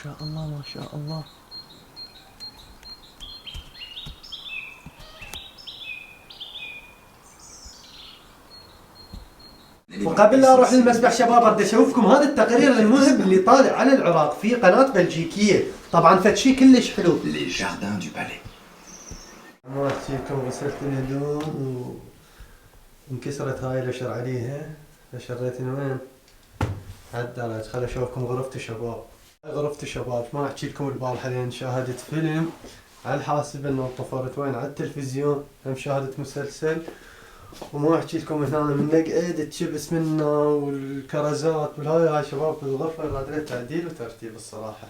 شاء الله ما شاء الله. وقبل لا اروح للمسبح شباب بدي اشوفكم هذا التقرير المهم اللي طالع على العراق في قناه بلجيكيه، طبعا فد شيء كلش حلو. Les jardins du palais. ما احكيكم غسلت الهدوم وانكسرت هاي الاشر عليها، اشريتني وين؟ عدلت. خل اشوفكم غرفة الشباب. غرفة الشباب ما احكي لكم البارحة لين شاهدت فيلم على الحاسبة انه طفرت وين على التلفزيون، هم شاهدت مسلسل وما احكي لكم هنا من نقعد تشبس منا والكرزات والهاي شباب في الغرفة راد تعديل وترتيب الصراحة.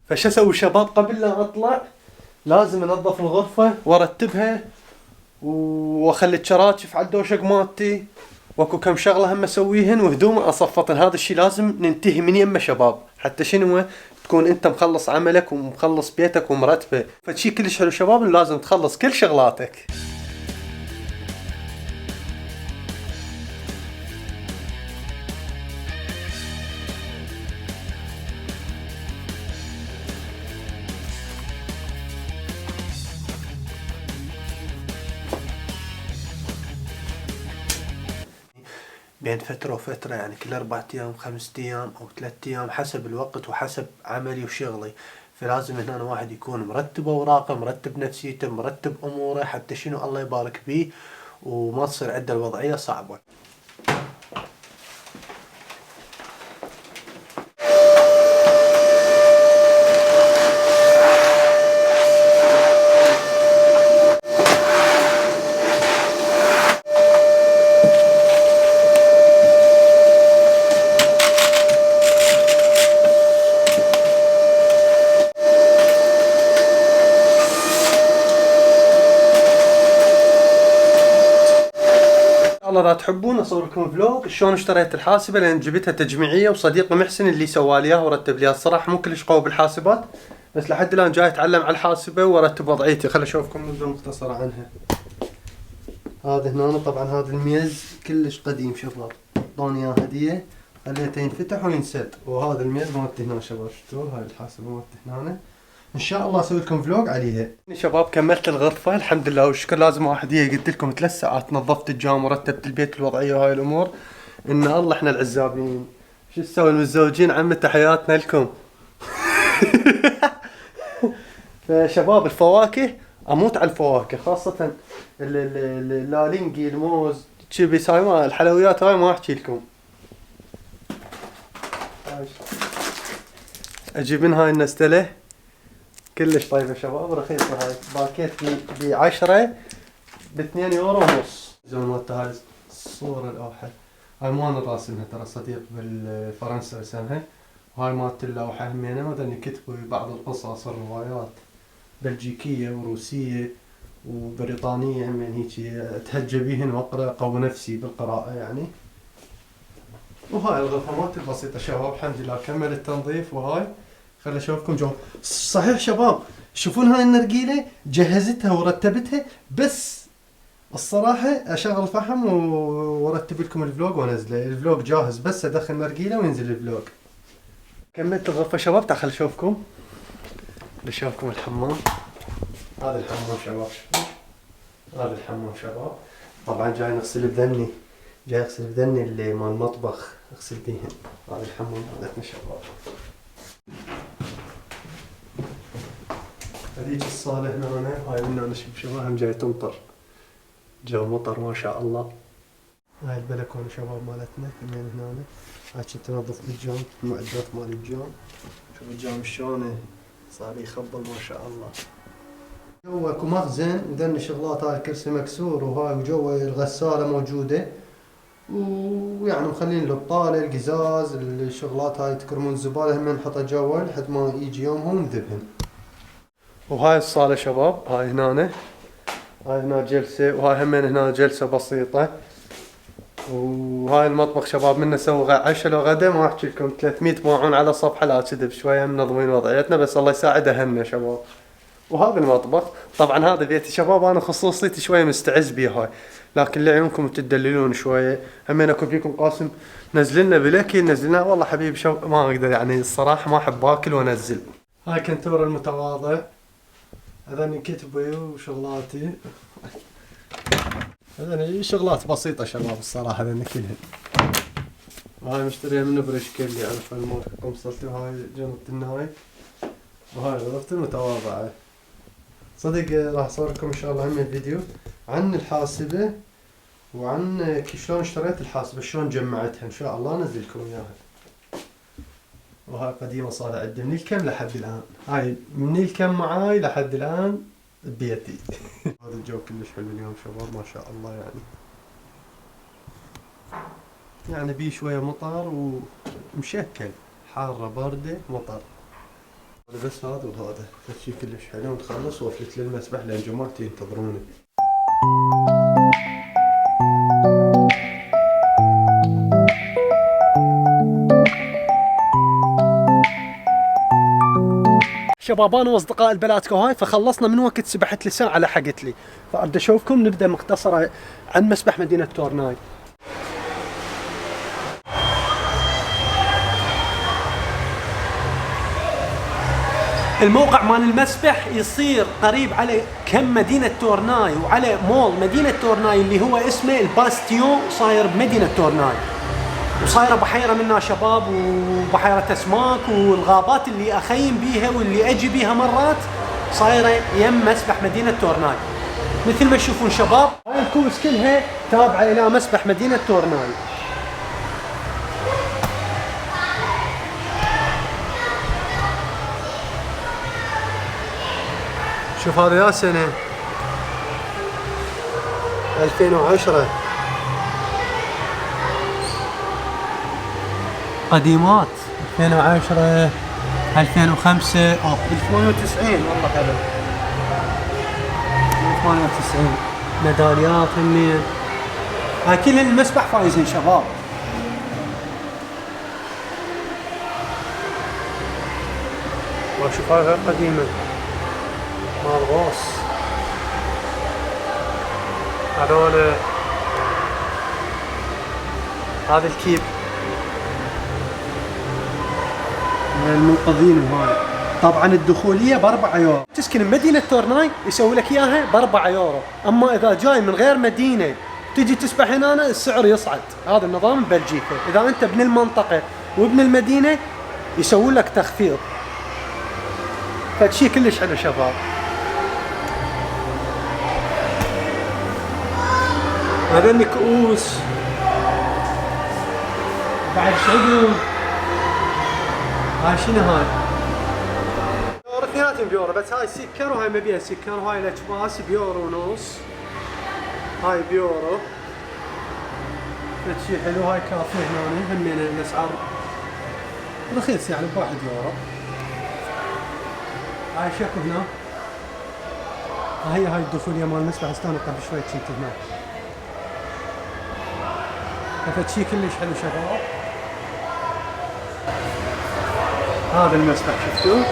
فش اسوي شباب قبل لا اطلع؟ لازم انظف الغرفة وارتبها واخلي الشراكف على الدوشق مالتي واكو كم شغله هم اسويهن وهدوم اصفطن. هذا الشيء لازم ننتهي من يمه شباب، حتى شنو تكون انت مخلص عملك ومخلص بيتك ومرتبه. فشي كلش حلو شباب لازم تخلص كل شغلاتك. بين فترة وفترة يعني كل 4 أيام 5 أيام أو 3 أيام حسب الوقت وحسب عملي وشغلي. فلازم هنا واحد يكون مرتب أوراقه، مرتب نفسيته، مرتب أموره، حتى شنو الله يبارك بيه وما تصير عنده الوضعية صعبة. والله لا تحبون اصور لكم فلوج شلون اشتريت الحاسبه لان جبتها تجميعيه وصديقي محسن اللي سوى لي اياها ورتب لي. الصراحه مو كلش قوي بالحاسبات بس لحد الان جاي اتعلم على الحاسبه وارتب وضعيتي. خل اشوفكم نبذه مختصره عنها. هذا هنا طبعا هذا الميز كلش قديم شباب، اعطوني اياه هديه خليته ينفتح وينسد. وهذا الميز مالتي هنا شباب، شفتوه هاي الحاسبه مالتي هنا. ان شاء الله اسوي لكم فلوج عليها. شباب كملت الغرفه الحمد لله والشكر. لازم واحد قلت لكم 3 ساعات نظفت الجام ورتبت البيت الوضعيه وهاي الامور. ان الله احنا العزابين شو تسوي المتزوجين عمته حياتنا لكم. فشباب الفواكه اموت على الفواكه خاصه اللالينجي الموز تشيبس هاي ما الحلويات هاي ما احكي لكم. اجيب من هاي النستله كلش طيبة شباب رخيصة. هاي باكيت ب10 ب2 يورو ونص. زين مالته هاي الصورة الأوحى هاي ما أنا راسمها ترى صديق بالفرنسا رسمها. وهاي مالت اللوحة همينة مثلا يكتبوا بعض القصص الروايات بلجيكية وروسية وبريطانية همين هيجي اتهجى بيهن واقرأ قوي نفسي بالقراءة يعني. وهاي الغرفة مالتي البسيطة شباب الحمد لله كمل التنظيف. وهاي خلي اشوفكم جو. صحيح شباب شوفون هاي النرجيلة جهزتها ورتبتها بس الصراحة اشغل فحم وارتب لكم الفلوج وانزله. الفلوج جاهز بس ادخل نرجيلة وينزل الفلوج. كملت الغرفة شباب تعال اشوفكم. بشوفكم الحمام. هذا الحمام شباب. هذا الحمام شباب. طبعا جاي نغسل بذني. جاي اغسل بذني اللي مال المطبخ اغسل بيهن. هذا الحمام مالتنا شباب. هذيك الصالة هنا هاي من هنا شباب هم جاي تمطر. جو مطر ما شاء الله. هاي البلكونة شباب مالتنا كمان هنا. هاي كنت انظف بالجام المعدات مال الجام. شوف الجام شلون صار يخبل ما شاء الله. جوا اكو مخزن ودن شغلات. هاي الكرسي مكسور وهاي وجوا الغسالة موجودة ويعني مخلين البطالة القزاز الشغلات هاي تكرمون الزبالة هم نحطها جوا لحد ما يجي يومهم نذبهن. وهاي الصالة شباب هاي هنا. هاي هنا جلسة وهاي همين هنا جلسة بسيطة. وهاي المطبخ شباب منا سوى عشاء لو غدا ما احكي لكم 300 ماعون على صفحة لا كذب شوية منظمين وضعيتنا بس الله يساعد اهلنا شباب. وهذا المطبخ طبعا هذا بيتي شباب انا خصوصيتي شوية مستعز بيه. هاي لكن لعيونكم تدللون شويه. همين اكو فيكم قاسم نزلنا بلكي نزلنا، والله حبيبي شو ما اقدر يعني الصراحه ما احب اكل وانزل. هاي كنتور المتواضع، هذني كتبي وشغلاتي، هذني شغلات بسيطه شباب الصراحه هذني كلهن. وهاي مشتريها من بريشكيل يعني فالمول قمصتي، وهاي جنطتنا هاي، وهاي غرفتي المتواضعه. صدق راح اصور لكم ان شاء الله هم فيديو عن الحاسبه وعن شلون اشتريت الحاسبه، شلون جمعتها، ان شاء الله انزل لكم اياها. وهاي قديمه صار عندي من الكم لحد الان، هاي من الكم معاي لحد الان ببيتي. هذا الجو كلش حلو اليوم شباب ما شاء الله، يعني بيه شويه مطر ومشكل، حاره بارده مطر. بس هذا وهذا شي كلش حلو. نخلص وافلت للمسبح لان جماعتي ينتظروني. شباب انا واصدقاء البلاتكو هاي فخلصنا من وقت سبحت لي ساعه لحقت لي، فابدا اشوفكم نبدا مختصره عن مسبح مدينه تورناي. الموقع مال المسبح يصير قريب على كم مدينة تورناي وعلى مول مدينة تورناي اللي هو اسمه الباستيون، صاير بمدينة تورناي، وصايرة بحيرة منا شباب وبحيرة اسماك، والغابات اللي اخيم بيها واللي اجي بيها مرات صايرة يم مسبح مدينة تورناي. مثل ما تشوفون شباب هاي الكوس كلها تابعة الى مسبح مدينة تورناي. شوف هذا يا سنة 2010 قديمات، 2010 2005 او 98 والله حلو 98 ميداليات همين. هاي كل المسبح فايزين شباب. وشوف هاي غير قديمة مال غوص، هذول هذا الكيب من المنقذين. وهاي طبعا الدخولية ب4 يورو، تسكن بمدينة تورناي يسوي لك اياها ب4 يورو، اما اذا جاي من غير مدينة تجي تسبح هنا السعر يصعد. هذا النظام ببلجيكا، اذا انت ابن المنطقة وابن المدينة يسوي لك تخفيض، فشي كلش حلو شباب. هذني كؤوس بعد شعبهم. هاي شنو هاي؟ يورو، اثنيناتهم بيورو، بس هاي سكر وهاي ما بيها سكر، وهاي الاكباس بيورو ونص، هاي بيورو. شي حلو. هاي كافيه هنا همين الاسعار رخيص يعني ب1 يورو. هاي شكو هنا، هاي الدخولية مال المسبح، استاني قبل شوي كنت هناك. فشي كلش حلو شباب. هذا المسبح شفتوه؟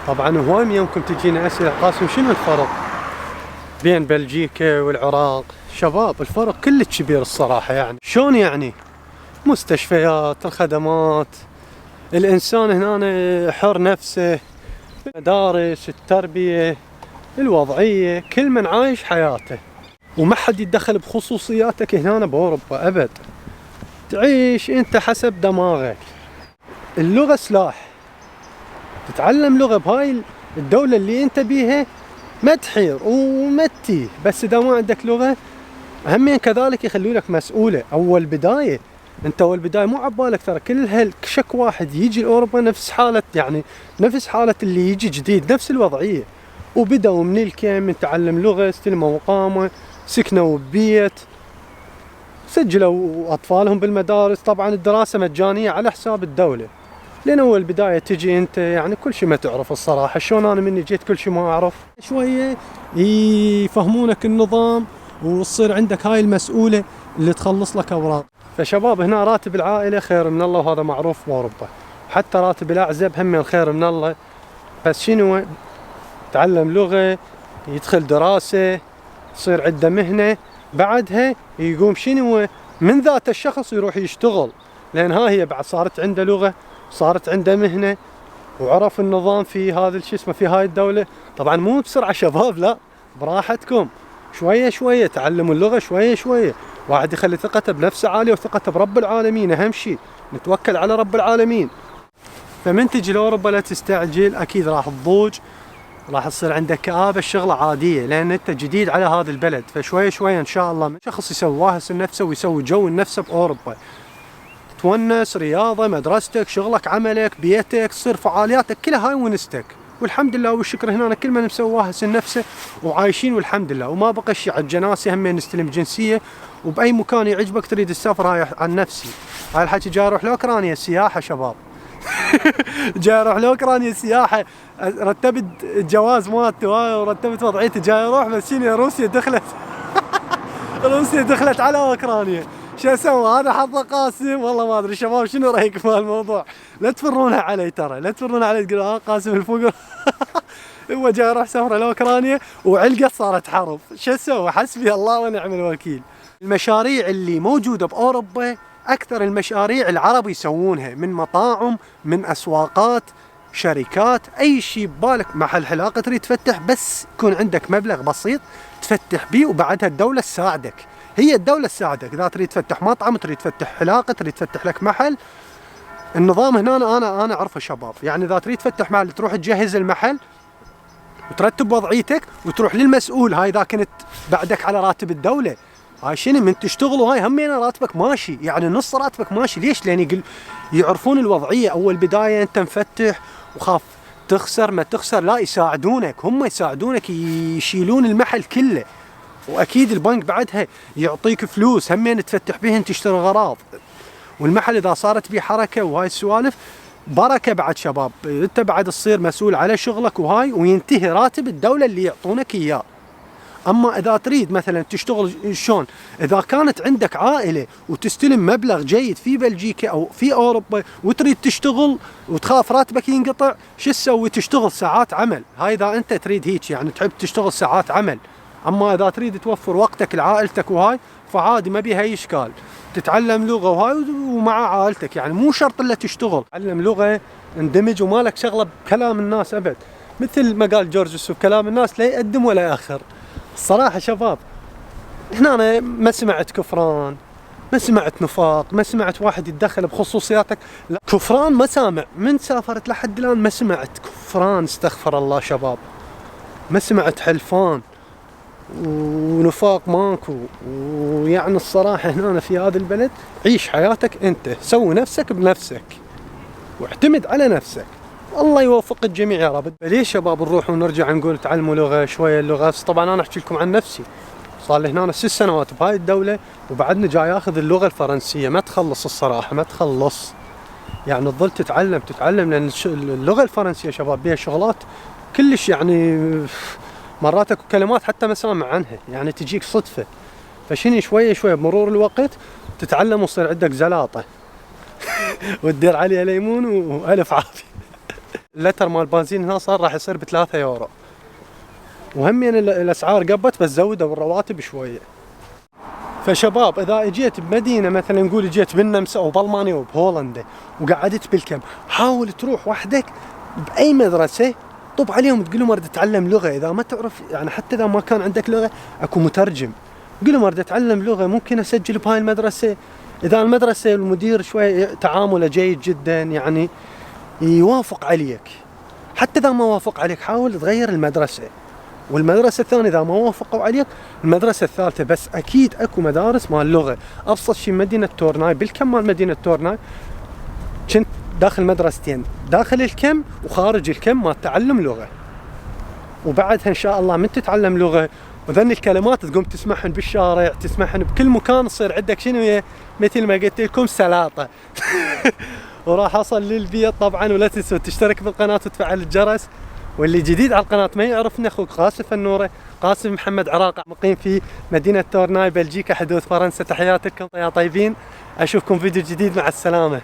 طبعا هواي يمكن تجينا اسئله قاسم شنو الفرق بين بلجيكا والعراق؟ شباب الفرق كلش كبير الصراحه، يعني شلون يعني؟ مستشفيات، الخدمات، الانسان هنا حر نفسه، المدارس، التربيه، الوضعيه، كل من عايش حياته وما حد يتدخل بخصوصياتك هنا باوروبا ابد. تعيش انت حسب دماغك. اللغه سلاح، تتعلم لغه بهاي الدوله اللي انت بيها ما تحير وما تتيه، بس اذا ما عندك لغه همين كذلك يخلوا لك مسؤوله. اول بدايه انت اول بدايه مو عبالك ترى كل شك واحد يجي لاوروبا نفس حاله، يعني نفس حاله اللي يجي جديد، نفس الوضعيه، وبداوا من الكم من تعلم لغه، استلموا اقامه، سكنوا ببيت، سجلوا اطفالهم بالمدارس. طبعا الدراسه مجانيه على حساب الدوله، لان اول بدايه تجي انت يعني كل شيء ما تعرف الصراحه. شلون انا مني جيت كل شيء ما اعرف، شويه يفهمونك النظام وتصير عندك هاي المسؤوله اللي تخلص لك اوراق. فشباب هنا راتب العائله خير من الله، وهذا معروف باوروبا. حتى راتب الأعزب هم الخير من الله. بس شنو، تعلم لغة، يدخل دراسة، تصير عنده مهنة، بعدها يقوم شنو من ذات الشخص يروح يشتغل، لأن هي بعد صارت عنده لغة، صارت عنده مهنة، وعرف النظام في هذا شو اسمه في هاي الدولة. طبعا مو بسرعة شباب، لا، براحتكم، شوية شوية تعلموا اللغة، شوية شوية. واحد يخلي ثقته بنفسه عالية وثقته برب العالمين، أهم شيء نتوكل على رب العالمين. فمن تجي لأوروبا لا تستعجل، أكيد راح تضوج، راح تصير عندك كآبة، الشغلة عادية لأن أنت جديد على هذا البلد. فشوية شوية إن شاء الله شخص يسوي واهس لنفسه ويسوي جو لنفسه بأوروبا، تونس، رياضة، مدرستك، شغلك، عملك، بيتك، تصير فعالياتك كلها هاي ونستك. والحمد لله والشكر هنا كل من مسوي واهس لنفسه وعايشين والحمد لله، وما بقى شيء على الجناسة. هم نستلم جنسية، وبأي مكان يعجبك تريد تسافر. هاي عن نفسي، هاي الحكي جاي اروح لأوكرانيا سياحة شباب. جاي اروح لأوكرانيا سياحة، رتبت الجواز مالتي ورتبت وضعيتي، جاي اروح. بس شنو، روسيا دخلت روسيا دخلت على أوكرانيا، شو اسوي؟ هذا حظ قاسم، والله ما ادري. شباب شنو رايكم في هالموضوع؟ لا تفرونها علي، ترى لا تفرونها علي تقولوا قاسم الفقر. هو جاي يروح سفره لاوكرانيا وعلقت صارت حرب، شو اسوي؟ حسبي الله ونعم الوكيل. المشاريع اللي موجوده باوروبا اكثر المشاريع العرب يسوونها، من مطاعم، من اسواقات، شركات، اي شيء ببالك، محل حلاقه تريد تفتح، بس يكون عندك مبلغ بسيط تفتح بيه، وبعدها الدوله تساعدك. هي الدولة تساعدك إذا تريد تفتح مطعم، تريد تفتح حلاقة، تريد تفتح لك محل. النظام هنا أنا أعرفه شباب، يعني إذا تريد تفتح محل تروح تجهز المحل وترتب وضعيتك وتروح للمسؤول. هاي إذا كنت بعدك على راتب الدولة، هاي شنو من تشتغلوا، هاي همين راتبك ماشي، يعني نص راتبك ماشي. ليش؟ لأن يعرفون الوضعية. أول بداية أنت مفتح وخاف تخسر ما تخسر، لا، يساعدونك، هم يساعدونك يشيلون المحل كله. واكيد البنك بعدها يعطيك فلوس همين تفتح بيهن تشتري غراض. والمحل اذا صارت بيه حركه وهاي السوالف بركه بعد شباب، انت بعد تصير مسؤول على شغلك وهاي، وينتهي راتب الدوله اللي يعطونك اياه. اما اذا تريد مثلا تشتغل شلون، اذا كانت عندك عائله وتستلم مبلغ جيد في بلجيكا او في اوروبا وتريد تشتغل وتخاف راتبك ينقطع، شو تسوي؟ تشتغل ساعات عمل. هاي اذا انت تريد هيك، يعني تحب تشتغل ساعات عمل. اما اذا تريد توفر وقتك لعائلتك وهاي، فعادي ما بيها اي اشكال، تتعلم لغه وهاي ومع عائلتك، يعني مو شرط الا تشتغل، تعلم لغه، اندمج، وما لك شغله بكلام الناس ابد. مثل ما قال جورج وسوف، كلام الناس لا يقدم ولا ياخر. الصراحه شباب هنا أنا ما سمعت كفران، ما سمعت نفاق، ما سمعت واحد يتدخل بخصوصياتك، لا كفران ما سامع. من سافرت لحد الان ما سمعت كفران، استغفر الله شباب، ما سمعت حلفان ونفاق ماكو. ويعني الصراحة هنا في هذا البلد عيش حياتك انت، سوي نفسك بنفسك واعتمد على نفسك. الله يوفق الجميع يا رب. ليش شباب نروح ونرجع نقول تعلموا لغة شوية اللغة؟ طبعا انا احكي لكم عن نفسي، صار لي هنا 6 سنوات بهاي الدولة وبعدني جاي اخذ اللغة الفرنسية. ما تخلص الصراحة، ما تخلص، يعني تظل تتعلم لان اللغة الفرنسية شباب بيها شغلات كلش، يعني مراتك وكلمات حتى ما سامع عنها، يعني تجيك صدفة. فشني شوية شوية بمرور الوقت تتعلم ويصير عندك زلاطة وتدير عليها ليمون وألف عافية. اللتر مال البنزين هنا صار راح يصير ب3 يورو، وهم يعني الأسعار قبت بس زودوا بالرواتب شوية. فشباب إذا اجيت بمدينة مثلا نقول اجيت بالنمسا أو بألمانيا وبهولندا وقعدت بالكم، حاول تروح وحدك بأي مدرسة، طب عليهم تقول لهم اريد اتعلم لغه. اذا ما تعرف، يعني حتى اذا ما كان عندك لغه اكو مترجم، قول لهم اريد اتعلم لغه، ممكن اسجل بهاي المدرسه. اذا المدرسه المدير شوي تعامله جيد جدا، يعني يوافق عليك. حتى اذا ما وافق عليك حاول تغير المدرسه، والمدرسه الثانيه اذا ما وافقوا عليك المدرسه الثالثه. بس اكيد اكو مدارس مال لغه. ابسط شيء مدينه تورناي، بالكم مال مدينه تورناي كنت داخل مدرستين، داخل الكم وخارج الكم مال تعلم لغة. وبعدها إن شاء الله من تتعلم لغة وذن الكلمات تقوم تسمعهن بالشارع، تسمعهن بكل مكان، تصير عندك شنو مثل ما قلت لكم سلاطة. وراح أصل للبيت طبعا، ولا تنسوا تشترك بالقناة وتفعل الجرس. واللي جديد على القناة ما يعرفني، أخوك قاسم النورة، قاسم محمد عراق، مقيم في مدينة تورناي بلجيكا حدود فرنسا. تحياتكم يا طيبين، أشوفكم فيديو جديد، مع السلامة.